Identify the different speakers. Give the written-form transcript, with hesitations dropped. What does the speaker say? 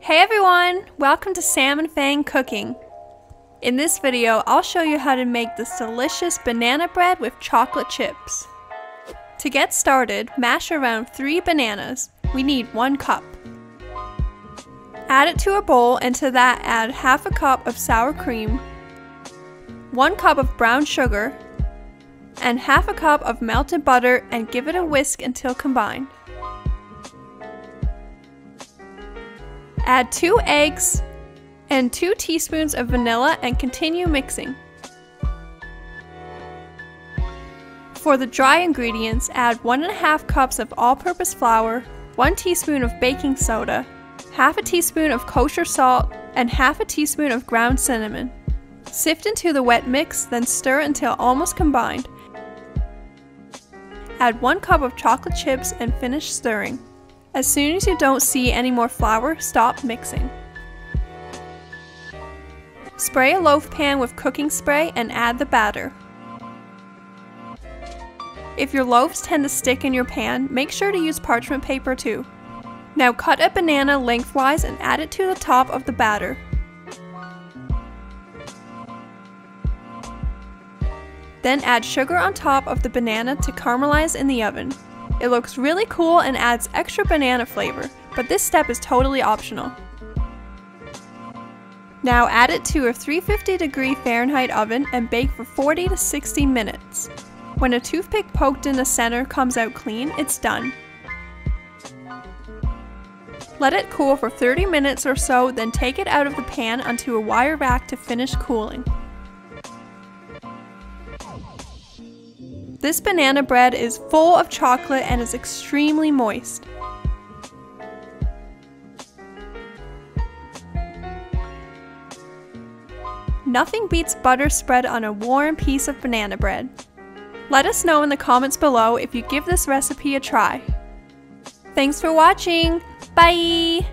Speaker 1: Hey everyone! Welcome to Sam and Feng Cooking. In this video, I'll show you how to make this delicious banana bread with chocolate chips. To get started, mash around 3 bananas. We need 1 cup. Add it to a bowl and to that add half a cup of sour cream, 1 cup of brown sugar, and half a cup of melted butter and give it a whisk until combined. Add 2 eggs and 2 teaspoons of vanilla and continue mixing. For the dry ingredients, add 1.5 cups of all-purpose flour, 1 teaspoon of baking soda, half a teaspoon of kosher salt, and half a teaspoon of ground cinnamon. Sift into the wet mix, then stir until almost combined. Add 1 cup of chocolate chips and finish stirring. As soon as you don't see any more flour, stop mixing. Spray a loaf pan with cooking spray and add the batter. If your loaves tend to stick in your pan, make sure to use parchment paper too. Now cut a banana lengthwise and add it to the top of the batter. Then add sugar on top of the banana to caramelize in the oven. It looks really cool and adds extra banana flavor, but this step is totally optional. Now add it to a 350-degree Fahrenheit oven and bake for 40 to 60 minutes. When a toothpick poked in the center comes out clean, it's done. Let it cool for 30 minutes or so, then take it out of the pan onto a wire rack to finish cooling. This banana bread is full of chocolate and is extremely moist. Nothing beats butter spread on a warm piece of banana bread. Let us know in the comments below if you give this recipe a try. Thanks for watching! Bye!